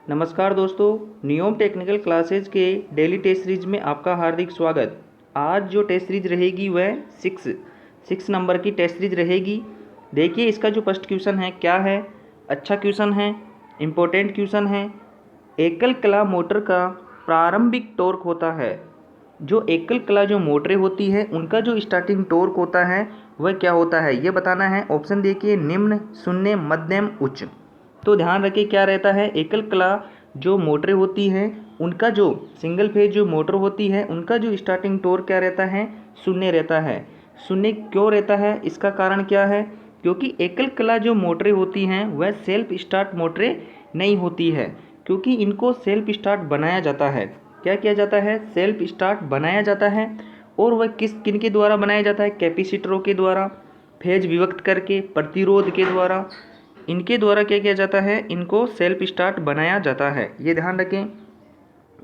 नमस्कार दोस्तों, NEOM technical classes के डेली टेस्ट सीरीज में आपका हार्दिक स्वागत। आज जो टेस्ट सीरीज रहेगी वह सिक्स नंबर की टेस्ट सीरीज रहेगी। देखिए इसका जो फर्स्ट क्वेश्चन है क्या है। अच्छा क्वेश्चन है, इम्पोर्टेंट क्वेश्चन है। एकल कला मोटर का प्रारंभिक टॉर्क होता है। जो एकल कला जो मोटरें होती है उनका जो स्टार्टिंग टॉर्क होता है वह क्या होता है, ये बताना है। ऑप्शन देखिए, निम्न, शून्य, मध्यम, उच्च। तो ध्यान रखिए क्या रहता है, एकल कला जो मोटरें होती हैं उनका जो सिंगल फेज जो मोटर होती है उनका जो स्टार्टिंग टॉर्क क्या रहता है, शून्य रहता है। शून्य क्यों रहता है, इसका कारण क्या है, क्योंकि एकल कला जो मोटरें होती हैं वह सेल्फ स्टार्ट मोटरें नहीं होती है, क्योंकि इनको सेल्फ स्टार्ट बनाया जाता है। क्या किया जाता है, सेल्फ स्टार्ट बनाया जाता है। और वह किन के द्वारा बनाया जाता है, कैपेसिटरों के द्वारा, फेज विभक्त करके, प्रतिरोध के द्वारा, इनके द्वारा क्या किया जाता है, इनको सेल्फ स्टार्ट बनाया जाता है। ये ध्यान रखें।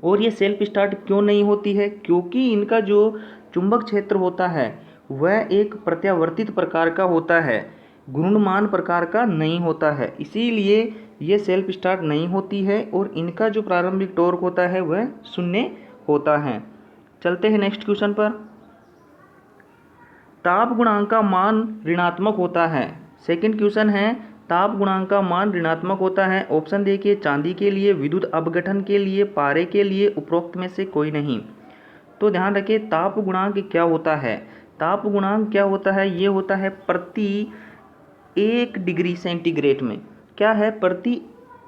और ये सेल्फ स्टार्ट क्यों नहीं होती है, क्योंकि इनका जो चुंबक क्षेत्र होता है वह एक प्रत्यावर्तित प्रकार का होता है, घूर्णमान प्रकार का नहीं होता है। इसीलिए ये सेल्फ स्टार्ट नहीं होती है और इनका जो प्रारंभिक टॉर्क होता है वह शून्य होता है। चलते हैं नेक्स्ट क्वेश्चन पर। ताप गुणांक का मान ऋणात्मक होता है। सेकंड क्वेश्चन है, ताप गुणांक का मान ऋणात्मक होता है। ऑप्शन देखिए, चांदी के लिए, विद्युत अपघटन के लिए, पारे के लिए, उपरोक्त में से कोई नहीं। तो ध्यान रखिए ताप गुणांक क्या होता है। ताप गुणांक क्या होता है, ये होता है प्रति 1 डिग्री सेंटीग्रेड में। क्या है, प्रति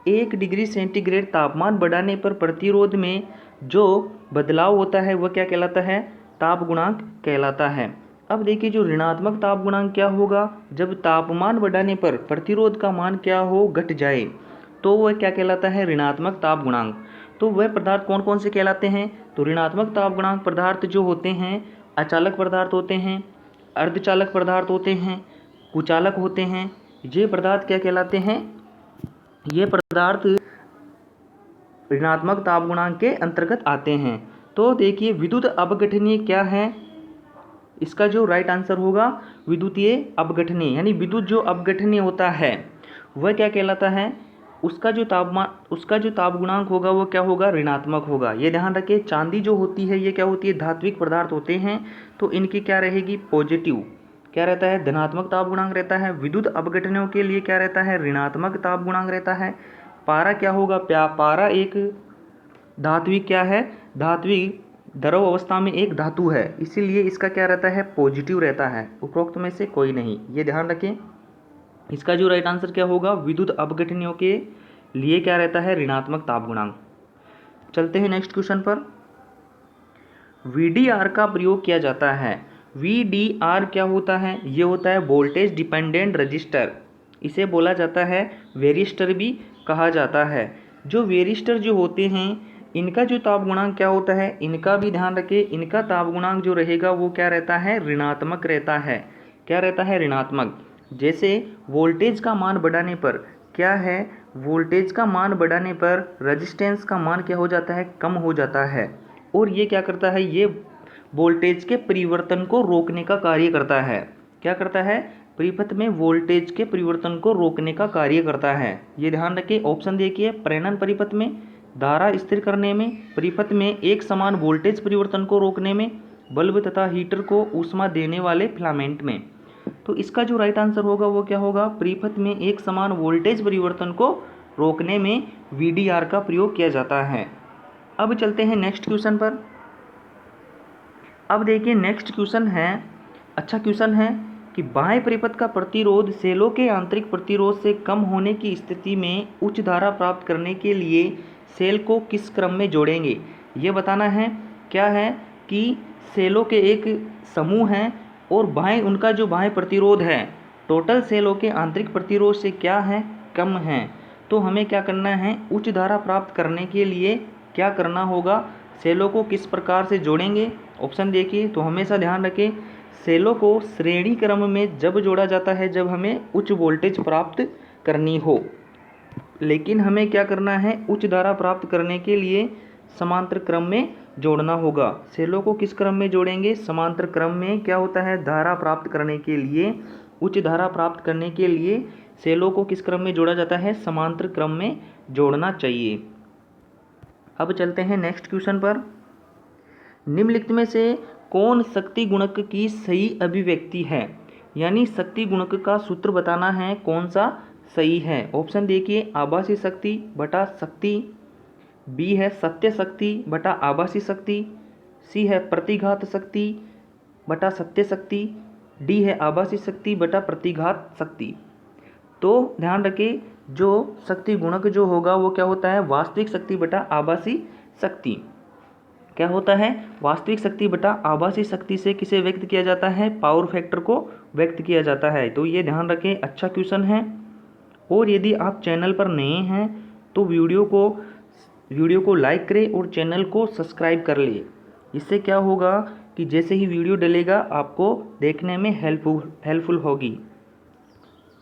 1 डिग्री सेंटीग्रेड तापमान बढ़ाने पर प्रतिरोध में जो बदलाव होता है वह क्या कहलाता है, ताप गुणांक कहलाता है। अब देखिए जो ऋणात्मक ताप गुणांक क्या होगा, जब तापमान बढ़ाने पर प्रतिरोध का मान क्या हो, घट जाए, तो वह क्या कहलाता है, ऋणात्मक ताप गुणांक। तो वह पदार्थ कौन कौन से कहलाते हैं, तो ऋणात्मक ताप गुणांक पदार्थ जो होते हैं, अचालक पदार्थ होते हैं, अर्धचालक पदार्थ होते हैं, कुचालक होते हैं। ये पदार्थ क्या कहलाते हैं, ये पदार्थ ऋणात्मक ताप गुणांक के अंतर्गत आते हैं। तो देखिए विद्युत अपघटनीय क्या है, इसका जो राइट आंसर होगा विद्युतीय अपघटनीय, यानी विद्युत जो अपघटनीय होता है वह क्या कहलाता है, उसका जो ताप गुणांक होगा वो क्या होगा, ऋणात्मक होगा। ये ध्यान रखिए। चांदी जो होती है ये क्या होती है, धात्विक पदार्थ होते हैं, तो इनकी क्या रहेगी, पॉजिटिव क्या रहता है, धनात्मक ताप गुणांक रहता है। विद्युत अपघटनों के लिए क्या रहता है, ऋणात्मक ताप गुणांक रहता है। पारा क्या होगा, पारा एक धात्विक क्या है, धात्विक द्रव अवस्था में एक धातु है, इसीलिए इसका क्या रहता है, पॉजिटिव रहता है। उपरोक्त में से कोई नहीं, ये ध्यान रखें। इसका जो राइट आंसर क्या होगा, विद्युत अपघटनियों के लिए क्या रहता है, ऋणात्मक ताप गुणांक। चलते हैं नेक्स्ट क्वेश्चन पर। वीडीआर का प्रयोग किया जाता है। वीडीआर क्या होता है, ये होता है वोल्टेज डिपेंडेंट रजिस्टर। इसे बोला जाता है वेरिस्टर भी कहा जाता है। जो वेरिस्टर जो होते हैं इनका जो ताप गुणांक क्या होता है, इनका भी ध्यान रखें, इनका ताप गुणांक जो रहेगा वो क्या रहता है, ऋणात्मक रहता है। क्या रहता है, ऋणात्मक। जैसे वोल्टेज का मान बढ़ाने पर क्या है, वोल्टेज का मान बढ़ाने पर रेजिस्टेंस का मान क्या हो जाता है, कम हो जाता है। और ये क्या करता है, ये वोल्टेज के परिवर्तन को रोकने का कार्य करता है। क्या करता है, परिपथ में वोल्टेज के परिवर्तन को रोकने का कार्य करता है। ये ध्यान रखिए। ऑप्शन देखिए, प्रेरण परिपथ में, धारा स्थिर करने में, परिपथ में एक समान वोल्टेज परिवर्तन को रोकने में, बल्ब तथा हीटर को ऊष्मा देने वाले फिलामेंट में। तो इसका जो राइट आंसर होगा वो क्या होगा, परिपथ में एक समान वोल्टेज परिवर्तन को रोकने में वीडीआर का प्रयोग किया जाता है। अब चलते हैं नेक्स्ट क्वेश्चन पर। अब देखिए नेक्स्ट क्वेश्चन है, अच्छा क्वेश्चन है कि बाह्य परिपथ का प्रतिरोध सेलों के आंतरिक प्रतिरोध से कम होने की स्थिति में उच्च धारा प्राप्त करने के लिए सेल को किस क्रम में जोड़ेंगे, ये बताना है। क्या है कि सेलों के एक समूह हैं और उनका जो बाह्य प्रतिरोध है टोटल सेलों के आंतरिक प्रतिरोध से क्या है, कम है। तो हमें क्या करना है, उच्च धारा प्राप्त करने के लिए क्या करना होगा, सेलों को किस प्रकार से जोड़ेंगे। ऑप्शन देखिए, तो हमेशा ध्यान रखें सेलों को श्रेणी क्रम में जब जोड़ा जाता है जब हमें उच्च वोल्टेज प्राप्त करनी हो, लेकिन हमें क्या करना है, उच्च धारा प्राप्त करने के लिए समांतर क्रम में जोड़ना होगा। सेलों को किस क्रम में जोड़ेंगे, समांतर क्रम में। क्या होता है, धारा प्राप्त करने के लिए, उच्च धारा प्राप्त करने के लिए सेलों को किस क्रम में जोड़ा जाता है, समांतर क्रम में जोड़ना चाहिए। अब चलते हैं नेक्स्ट क्वेश्चन पर। निम्नलिखित में से कौन शक्ति गुणक की सही अभिव्यक्ति है, यानी शक्ति गुणक का सूत्र बताना है कौन सा सही है। ऑप्शन देखिए, आभासी शक्ति बटा शक्ति, बी है सत्य शक्ति बटा आभासी शक्ति, सी है प्रतिघात शक्ति बटा सत्य शक्ति, डी है आभासी शक्ति बटा प्रतिघात शक्ति। तो ध्यान रखें, जो शक्ति गुणक जो होगा वो क्या होता है, वास्तविक शक्ति बटा आभासी शक्ति। क्या होता है, वास्तविक शक्ति बटा आभासी शक्ति से किसे व्यक्त किया जाता है, पावर फैक्टर को व्यक्त किया जाता है। तो ये ध्यान रखें, अच्छा क्वेश्चन है। और यदि आप चैनल पर नए हैं तो वीडियो को लाइक करें और चैनल को सब्सक्राइब कर लिए। इससे क्या होगा कि जैसे ही वीडियो डलेगा आपको देखने में हेल्पफुल होगी।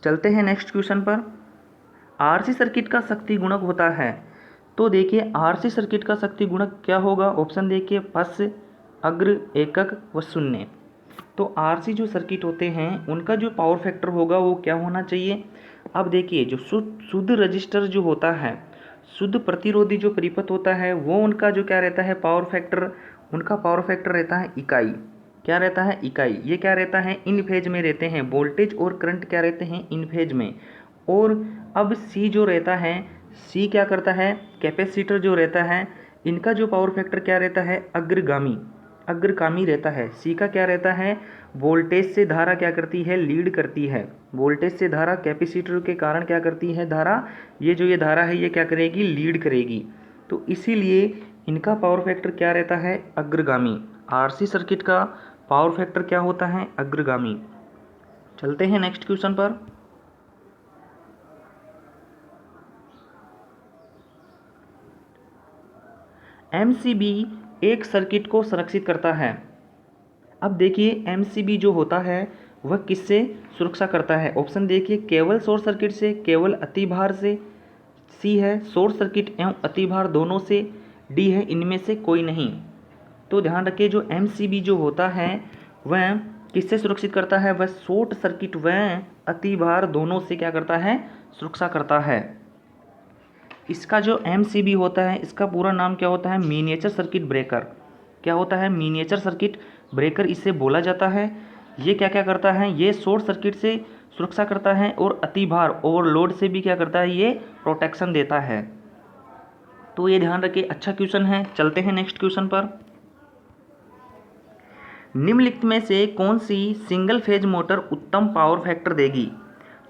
चलते हैं नेक्स्ट क्वेश्चन पर। आरसी सर्किट का शक्ति गुणक होता है, तो देखिए आरसी सर्किट का शक्ति गुणक क्या होगा। ऑप्शन देखिए, पश्च, अग्र, एकक व शून्य। तो आरसी जो सर्किट होते हैं उनका जो पावर फैक्टर होगा वो क्या होना चाहिए। अब देखिए, जो शुद्ध रजिस्टर जो होता है, शुद्ध प्रतिरोधी जो परिपथ होता है, वो उनका जो क्या रहता है, पावर फैक्टर, उनका पावर फैक्टर रहता है इकाई। क्या रहता है, इकाई। ये क्या रहता है, इन फेज में रहते हैं। वोल्टेज और करंट क्या रहते हैं, इन फेज में। और अब सी जो रहता है, सी क्या करता है, कैपेसिटर जो रहता है, इनका जो पावर फैक्टर क्या रहता है, अग्रगामी रहता है। सी का क्या रहता है, वोल्टेज से धारा क्या करती है, लीड करती है। वोल्टेज से धारा कैपेसिटर के कारण क्या करती है, धारा, ये धारा है ये क्या करेगी, लीड करेगी। तो इसीलिए इनका पावर फैक्टर क्या रहता है, अग्रगामी। आरसी सर्किट का पावर फैक्टर क्या होता है, अग्रगामी। चलते हैं नेक्स्ट क्वेश्चन पर। एमसीबी एक सर्किट को संरक्षित करता है। अब देखिए, एमसीबी जो होता है वह किससे सुरक्षा करता है। ऑप्शन देखिए, केवल शॉर्ट सर्किट से, केवल अतिभार से, सी है शॉर्ट सर्किट एवं अतिभार दोनों से, डी है इनमें से कोई नहीं। तो ध्यान रखिए, जो एमसीबी जो होता है वह किससे सुरक्षित करता है, वह शॉर्ट सर्किट व अतिभार दोनों से क्या करता है, सुरक्षा करता है। इसका जो एमसीबी होता है इसका पूरा नाम क्या होता है, मिनिएचर सर्किट ब्रेकर। क्या होता है, मिनिएचर सर्किट ब्रेकर इससे बोला जाता है। ये क्या क्या करता है, ये शॉर्ट सर्किट से सुरक्षा करता है और अतिभार ओवरलोड से भी क्या करता है, ये प्रोटेक्शन देता है। तो ये ध्यान रखिए, अच्छा क्वेश्चन है। चलते हैं नेक्स्ट क्वेश्चन पर। निम्नलिखित में से कौन सी सिंगल फेज मोटर उत्तम पावर फैक्टर देगी।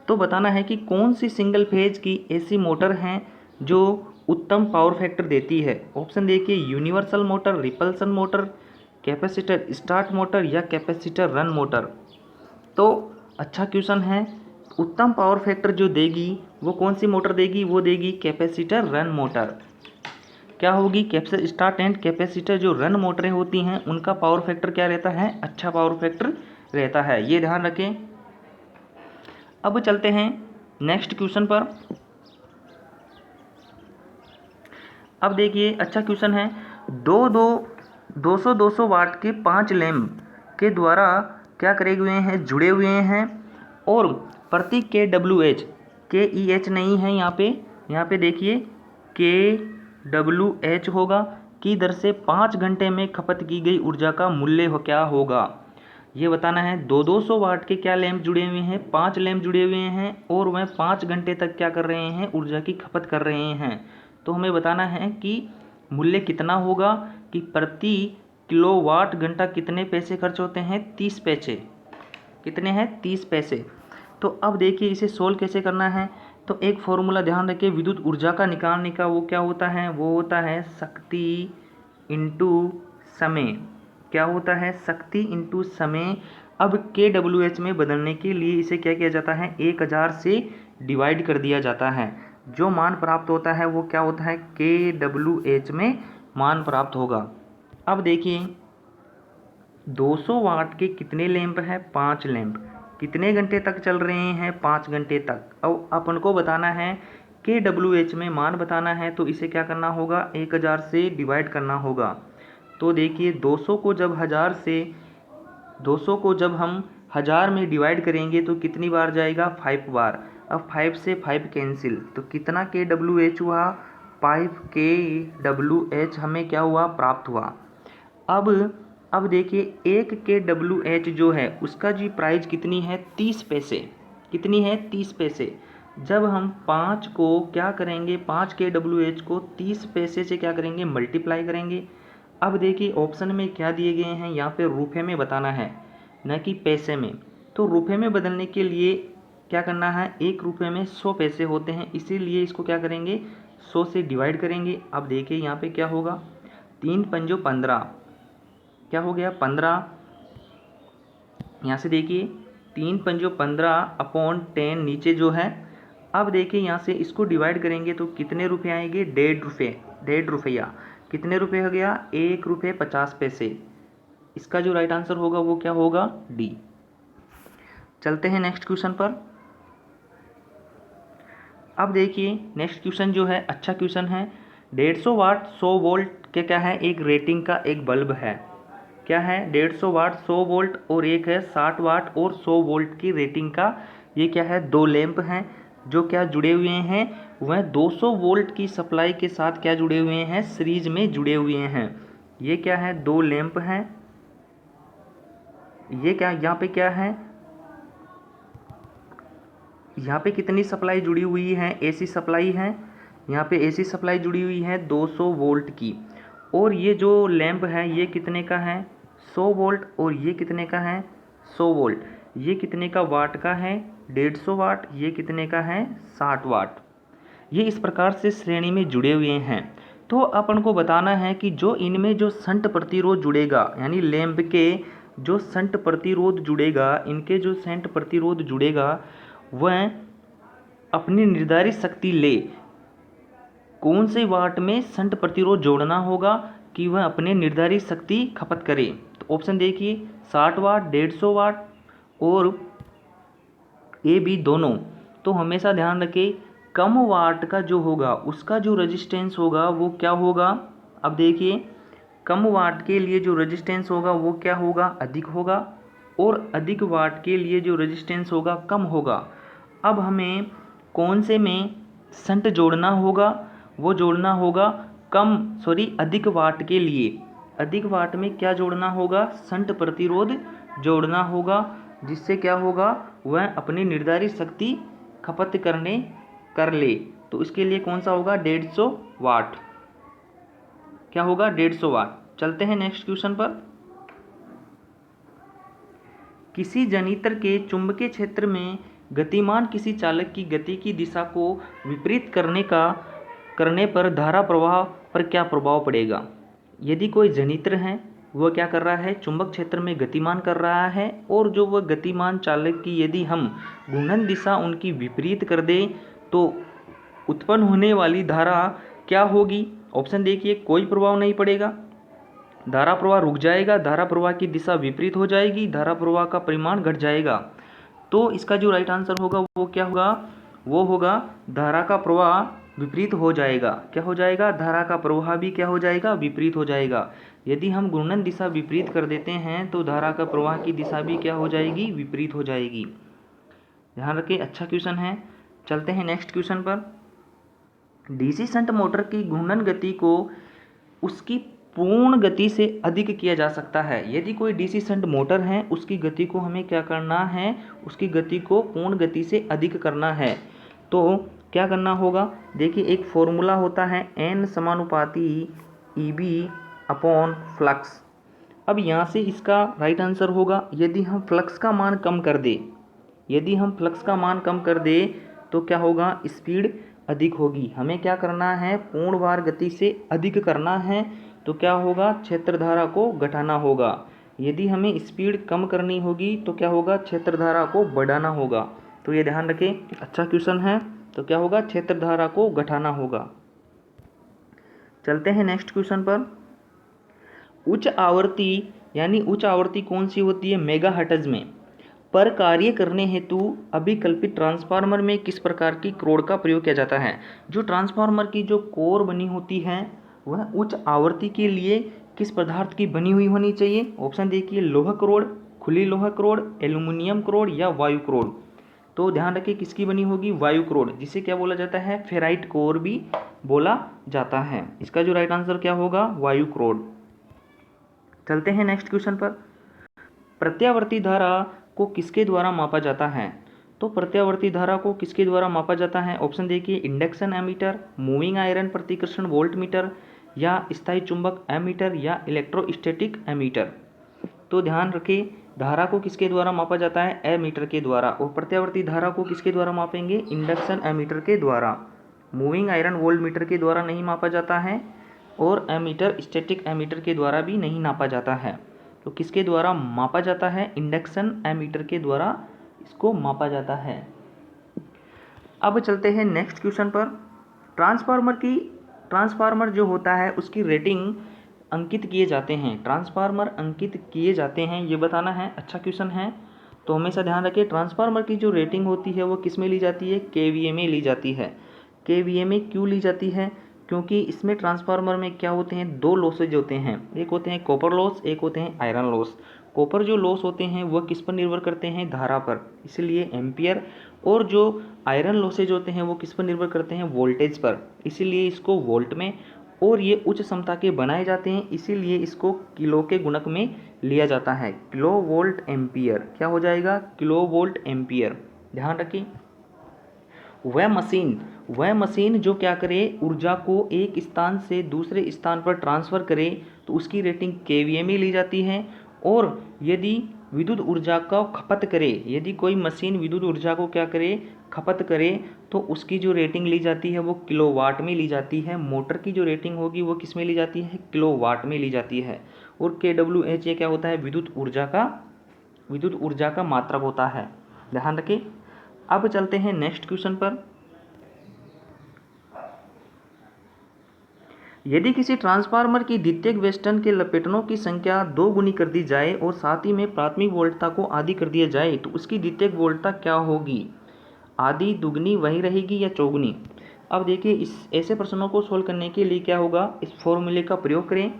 तो बताना है कि कौन सी सिंगल फेज की ऐसी मोटर हैं जो उत्तम पावर फैक्टर देती है। ऑप्शन देखिए, universal motor, repulsion motor, capacitor start motor या कैपेसिटर रन मोटर। तो अच्छा क्वेश्चन है। उत्तम पावर फैक्टर जो देगी वो कौन सी मोटर देगी, वो देगी कैपेसिटर रन मोटर। क्या होगी, कैपेसिटर स्टार्ट एंड कैपेसिटर जो रन मोटरें होती हैं उनका पावर फैक्टर क्या रहता है, अच्छा पावर फैक्टर रहता है। ये ध्यान रखें। अब चलते हैं नेक्स्ट क्वेश्चन पर। अब देखिए, अच्छा क्वेश्चन है। 200 वाट के 5 लैंप के द्वारा क्या करे हुए हैं, जुड़े हुए हैं और प्रति KWH, KEH नहीं है यहाँ पे देखिए KWH होगा की दर से 5 घंटे में खपत की गई ऊर्जा का मूल्य क्या होगा। ये बताना है। 200 वाट के क्या लैंप जुड़े हुए हैं, 5 लैंप जुड़े हुए हैं और वह 5 घंटे तक क्या कर रहे हैं, ऊर्जा की खपत कर रहे हैं। तो हमें बताना है कि मूल्य कितना होगा, कि प्रति किलोवाट घंटा कितने पैसे खर्च होते हैं, 30 पैसे। कितने हैं, 30 पैसे। तो अब देखिए इसे सोल्व कैसे करना है। तो एक फॉर्मूला ध्यान रखिए, विद्युत ऊर्जा का निकालने का, वो क्या होता है, वो होता है शक्ति इंटू समय। क्या होता है, शक्ति इंटू समय। अब KWH में बदलने के लिए इसे क्या किया जाता है, 1000 से डिवाइड कर दिया जाता है। जो मान प्राप्त होता है वो क्या होता है, KWH में मान प्राप्त होगा। अब देखिए 200 वाट के कितने लैंप हैं, 5 लैंप। कितने घंटे तक चल रहे हैं, 5 घंटे तक। अब अपन को बताना है KWH में मान बताना है, तो इसे क्या करना होगा, 1000 से डिवाइड करना होगा। तो देखिए 200 को जब हम 1000 में डिवाइड करेंगे तो कितनी बार जाएगा, 5 बार। अब 5 से 5 कैंसिल, तो कितना KWH हुआ, 5 kWh हमें क्या हुआ, प्राप्त हुआ। अब देखिए 1 kWh जो है उसका जी प्राइस कितनी है, 30 पैसे। कितनी है, 30 पैसे। जब हम 5 को क्या करेंगे, 5 kWh को 30 पैसे से क्या करेंगे, मल्टीप्लाई करेंगे। अब देखिए ऑप्शन में क्या दिए गए हैं, यहाँ पे रुपए में बताना है न कि पैसे में। तो रुपए में बदलने के लिए क्या करना है, 1 रुपये में 100 पैसे होते हैं, इसीलिए इसको क्या करेंगे, 100 से डिवाइड करेंगे। अब देखिए यहाँ पे क्या होगा, 3 पंजो 15, क्या हो गया 15। यहाँ से देखिए 3 पंजो 15 अपॉन 10 नीचे जो है। अब देखिए यहाँ से इसको डिवाइड करेंगे तो कितने रुपए आएंगे, 1.5 रुपये, 1.5 रुपया। कितने रुपए हो गया, 1 रुपये 50 पैसे। इसका जो राइट आंसर होगा वो क्या होगा, डी। चलते हैं नेक्स्ट क्वेश्चन पर। अब देखिए नेक्स्ट क्वेश्चन जो है अच्छा क्वेश्चन है। 150 वाट 100 वोल्ट के क्या है, एक रेटिंग का एक बल्ब है। क्या है, 150 वाट 100 वोल्ट और एक है 60 वाट और 100 वोल्ट की रेटिंग का, ये क्या है, 2 लैंप हैं जो क्या जुड़े हुए हैं, वह 200 वोल्ट की सप्लाई के साथ क्या जुड़े हुए हैं, सीरीज में जुड़े हुए हैं। ये क्या है, 2 लैंप हैं। ये क्या, यहाँ पे क्या है, यहाँ पे कितनी सप्लाई जुड़ी हुई है, एसी सप्लाई है। यहाँ पे एसी सप्लाई जुड़ी हुई है 200 वोल्ट की। और ये जो लैंप है ये कितने का है, 100 वोल्ट। और ये कितने का है, 100 वोल्ट। ये कितने का वाट का है, 150 वाट। ये कितने का है, 60 वाट। ये इस प्रकार से श्रेणी में जुड़े हुए हैं। तो अपन को बताना है कि जो इनमें जो शंट प्रतिरोध जुड़ेगा, यानी लैंप के जो शंट प्रतिरोध जुड़ेगा, इनके जो शंट प्रतिरोध जुड़ेगा वह अपनी निर्धारित शक्ति ले। कौन से वाट में शंट प्रतिरोध जोड़ना होगा कि वह अपने निर्धारित शक्ति खपत करे। तो ऑप्शन देखिए 60 वाट, 150 वाट और ए बी दोनों। तो हमेशा ध्यान रखें कम वाट का जो होगा उसका जो रेजिस्टेंस होगा वो क्या होगा। अब देखिए कम वाट के लिए जो रेजिस्टेंस होगा वो क्या होगा, अधिक होगा। और अधिक वाट के लिए जो रेजिस्टेंस होगा कम होगा। अब हमें कौन से में शंट जोड़ना होगा, वो जोड़ना होगा अधिक वाट के लिए। अधिक वाट में क्या जोड़ना होगा, शंट प्रतिरोध जोड़ना होगा, जिससे क्या होगा, वह अपनी निर्धारित शक्ति खपत कर ले। तो इसके लिए कौन सा होगा, 150 वाट। क्या होगा, 150 वाट। चलते हैं नेक्स्ट क्वेश्चन पर। किसी जनित्र के चुंबकीय क्षेत्र में गतिमान किसी चालक की गति की दिशा को विपरीत करने पर धारा प्रवाह पर क्या प्रभाव पड़ेगा। यदि कोई जनित्र है वह क्या कर रहा है, चुंबक क्षेत्र में गतिमान कर रहा है, और जो वह गतिमान चालक की यदि हम घूर्णन दिशा उनकी विपरीत कर दें तो उत्पन्न होने वाली धारा क्या होगी। ऑप्शन देखिए, कोई प्रभाव नहीं पड़ेगा, धारा प्रवाह रुक जाएगा, धारा प्रवाह की दिशा विपरीत हो जाएगी, धारा प्रवाह का परिमाण घट जाएगा। तो इसका जो राइट आंसर होगा वो क्या होगा, वो होगा धारा का प्रवाह विपरीत हो जाएगा। क्या हो जाएगा, धारा का प्रवाह भी क्या हो जाएगा, विपरीत हो जाएगा। यदि हम घूर्णन दिशा विपरीत कर देते हैं तो धारा का प्रवाह की दिशा भी क्या हो जाएगी, विपरीत हो जाएगी। ध्यान रखें, अच्छा क्वेश्चन है। चलते हैं नेक्स्ट क्वेश्चन पर। डीसी शंट मोटर की घूर्णन गति को उसकी पूर्ण गति से अधिक किया जा सकता है। यदि कोई डीसी शंट मोटर है उसकी गति को हमें क्या करना है, उसकी गति को पूर्ण गति से अधिक करना है। तो क्या करना होगा, देखिए एक फॉर्मूला होता है N समानुपाती EB अपॉन फ्लक्स। अब यहाँ से इसका राइट आंसर होगा, यदि हम फ्लक्स का मान कम कर दें, यदि हम फ्लक्स का मान कम कर दें तो क्या होगा, स्पीड अधिक होगी। हमें क्या करना है, पूर्ण भार गति से अधिक करना है, तो क्या होगा, क्षेत्र धारा को घटाना होगा। यदि हमें स्पीड कम करनी होगी तो क्या होगा, क्षेत्र धारा को बढ़ाना होगा। तो ये ध्यान रखें, अच्छा क्वेश्चन है। तो क्या होगा, क्षेत्र धारा को घटाना होगा। चलते हैं नेक्स्ट क्वेश्चन पर। उच्च आवृत्ति, यानी उच्च आवृत्ति कौन सी होती है, मेगाहर्ट्ज में, पर कार्य करने हेतु अभिकल्पित ट्रांसफार्मर में किस प्रकार की क्रोड का प्रयोग किया जाता है। जो ट्रांसफार्मर की जो कोर बनी होती है वह उच्च आवृत्ति के लिए किस पदार्थ की बनी हुई होनी चाहिए। ऑप्शन देखिए, लोह क्रोड, खुली लोह क्रोड, एल्यूमिनियम क्रोड या वायु क्रोड। तो ध्यान रखिए किसकी बनी होगी, वायु क्रोड, जिसे क्या बोला जाता है, फेराइट कोर भी बोला जाता है। इसका जो राइट आंसर क्या होगा, वायु क्रोड। चलते हैं नेक्स्ट क्वेश्चन पर। प्रत्यावर्ती धारा को किसके द्वारा मापा जाता है। तो प्रत्यावर्ती धारा को किसके द्वारा मापा जाता है, ऑप्शन देखिए, इंडक्शन एमीटर, मूविंग आयरन प्रतिकर्षण वोल्ट मीटर, या स्थायी चुंबक एमीटर, या इलेक्ट्रोस्टैटिक एमीटर। तो ध्यान रखिए धारा को किसके द्वारा मापा जाता है, एमीटर के द्वारा। और प्रत्यावर्ती धारा को किसके द्वारा मापेंगे, इंडक्शन एमीटर के द्वारा। मूविंग आयरन वोल्ट मीटर के द्वारा नहीं मापा जाता है, और एमीटर स्टैटिक एमीटर के द्वारा भी नहीं नापा जाता है। तो किसके द्वारा मापा जाता है, इंडक्शन एमीटर के द्वारा इसको मापा जाता है। अब चलते हैं नेक्स्ट क्वेश्चन पर। ट्रांसफार्मर जो होता है उसकी रेटिंग अंकित किए जाते हैं, ट्रांसफार्मर अंकित किए जाते हैं, ये बताना है। अच्छा क्वेश्चन है, तो हमेशा ध्यान रखिए ट्रांसफार्मर की जो रेटिंग होती है वो किस में ली जाती है, केवीए में ली जाती है। केवीए में क्यों ली जाती है, क्योंकि इसमें ट्रांसफार्मर में क्या होते हैं, दो लॉसेज होते हैं, एक होते हैं कॉपर लॉस, एक होते हैं आयरन लॉस। कॉपर जो लॉस होते हैं वह किस पर निर्भर करते हैं, धारा पर, इसलिए एम्पियर। और जो आयरन लॉसेज होते हैं वो किस पर निर्भर करते हैं, वोल्टेज पर, इसीलिए इसको वोल्ट में, और ये उच्च क्षमता के बनाए जाते हैं, इसीलिए इसको किलो के गुणक में लिया जाता है। किलो वोल्ट एम्पियर क्या हो जाएगा, किलो वोल्ट एम्पियर। ध्यान रखिए वह मशीन जो क्या करे, ऊर्जा को एक स्थान से दूसरे स्थान पर ट्रांसफ़र करे, तो उसकी रेटिंग केवीए में ली जाती है। और यदि विद्युत ऊर्जा का खपत करे, यदि कोई मशीन विद्युत ऊर्जा को क्या करे, खपत करे, तो उसकी जो रेटिंग ली जाती है वो किलोवाट में ली जाती है। मोटर की जो रेटिंग होगी वो किस में ली जाती है, किलोवाट में ली जाती है। और KWH ये क्या होता है, विद्युत ऊर्जा का मात्रक होता है। ध्यान रखें। अब चलते हैं नेक्स्ट क्वेश्चन पर। यदि किसी ट्रांसफार्मर की द्वितीयक वेस्टर्न के लपेटनों की संख्या 2 गुनी कर दी जाए और साथ ही में प्राथमिक वोल्टता को आधी कर दिया जाए, तो उसकी द्वितीयक वोल्टता क्या होगी, आधी, दुगनी, वही रहेगी या चौगुनी। अब देखिए इस ऐसे प्रश्नों को सोल्व करने के लिए क्या होगा, इस फॉर्मूले का प्रयोग करें,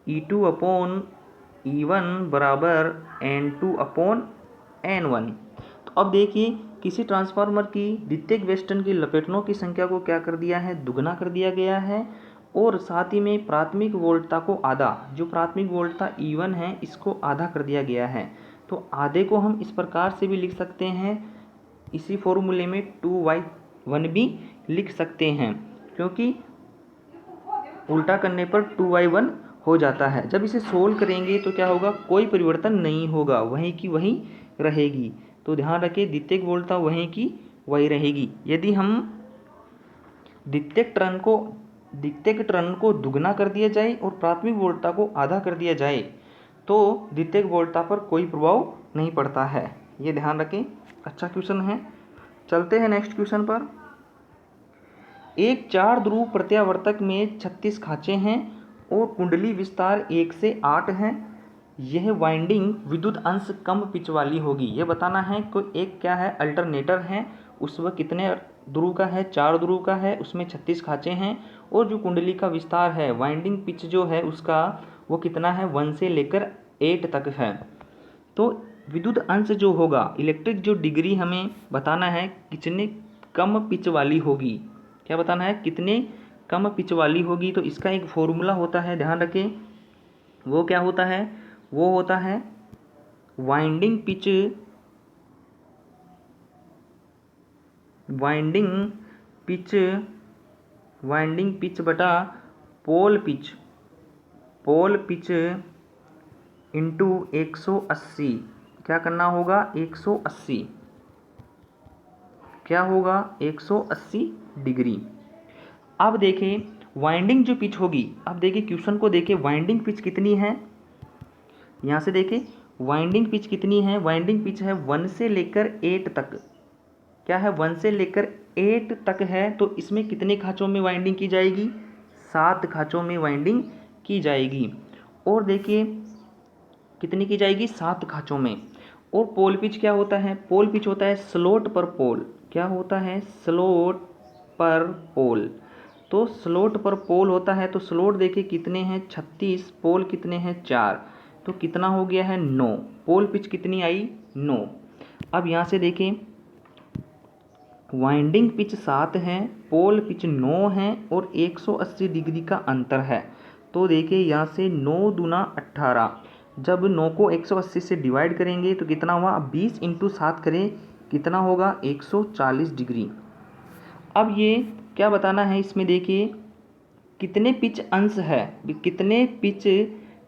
E2/E1 बराबर N2/N1। तो अब देखिए किसी ट्रांसफार्मर की द्वितीयक वेस्टर्न की लपेटनों की संख्या को क्या कर दिया है, दुगना कर दिया गया है, और साथ ही में प्राथमिक वोल्टता को आधा, जो प्राथमिक वोल्टता E1 है इसको आधा कर दिया गया है। तो आधे को हम इस प्रकार से भी लिख सकते हैं, इसी फॉर्मूले में 2/1 भी लिख सकते हैं, क्योंकि उल्टा करने पर 2/1 हो जाता है। जब इसे सोल्व करेंगे तो क्या होगा, कोई परिवर्तन नहीं होगा, वहीं की वहीं रहेगी। तो ध्यान रखें द्वितीयक वोल्टता वहीं की वही रहेगी। यदि हम द्वितीयक टर्न को दुगना कर दिया जाए और प्राथमिक वोल्टता को आधा कर दिया जाए, तो द्वितीयक वोल्टता पर कोई प्रभाव नहीं पड़ता है, ये ध्यान रखें। अच्छा क्वेश्चन है। चलते हैं नेक्स्ट क्वेश्चन पर। एक 4 ध्रुव प्रत्यावर्तक में 36 खांचे हैं और कुंडली विस्तार 1 से 8 है। यह वाइंडिंग विद्युत अंश कम पिच वाली होगी, यह बताना है। कोई एक क्या है, अल्टरनेटर है, उस वह कितने ध्रुव का है, 4 ध्रुव का है, उसमें 36 खांचे हैं, और जो कुंडली का विस्तार है, वाइंडिंग पिच जो है उसका वो कितना है, 1 से लेकर 8 तक है। तो विद्युत अंश जो होगा, इलेक्ट्रिक जो डिग्री हमें बताना है कितने कम पिच वाली होगी, क्या बताना है, कितने कम पिच वाली होगी। तो इसका एक फॉर्मूला होता है, ध्यान रखें, वो क्या होता है, वो होता है वाइंडिंग पिच बटा पोल पिच इंटू 180। क्या करना होगा, 180, क्या होगा, 180 डिग्री। अब देखें वाइंडिंग जो पिच होगी, अब देखिए क्वेश्चन को देखिए, वाइंडिंग पिच कितनी है, यहाँ से देखें वाइंडिंग पिच कितनी है, वाइंडिंग पिच है 1 से लेकर 8 तक। क्या है, 1 से लेकर 8 तक है। तो इसमें कितने खाँचों में वाइंडिंग की जाएगी, 7 खाँचों में वाइंडिंग की जाएगी। और देखिए कितनी की जाएगी, 7 खाँचों में। और पोल पिच क्या होता है, पोल पिच होता है स्लोट पर पोल, क्या होता है, स्लोट पर पोल। तो स्लोट पर पोल होता है, तो स्लोट देखिए कितने हैं, 36, पोल कितने हैं, 4, तो कितना हो गया है, 9। पोल पिच कितनी आई, 9। अब यहाँ से देखें वाइंडिंग पिच 7 है, पोल पिच 9 है और 180 डिग्री का अंतर है। तो देखिए यहाँ से 9 दूना 18, जब 9 को 180 से डिवाइड करेंगे तो कितना हुआ, 20 इंटू 7 करें कितना होगा, 140 डिग्री। अब ये क्या बताना है इसमें, देखिए कितने पिच अंश है, कितने पिच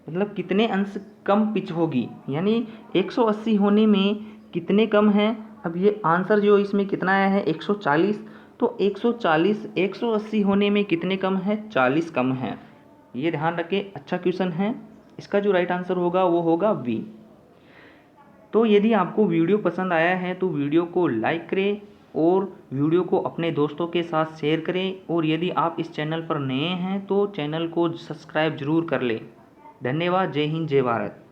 मतलब कितने अंश कम पिच होगी, यानी 180 होने में कितने कम हैं। अब ये आंसर जो इसमें कितना आया है 140, तो 140 180 होने में कितने कम है, 40 कम है। ये ध्यान रखें, अच्छा क्वेश्चन है। इसका जो राइट आंसर होगा वो होगा बी। तो यदि आपको वीडियो पसंद आया है तो वीडियो को लाइक करें और वीडियो को अपने दोस्तों के साथ शेयर करें, और यदि आप इस चैनल पर नए हैं तो चैनल को सब्सक्राइब जरूर कर लें। धन्यवाद। जय हिंद, जय भारत।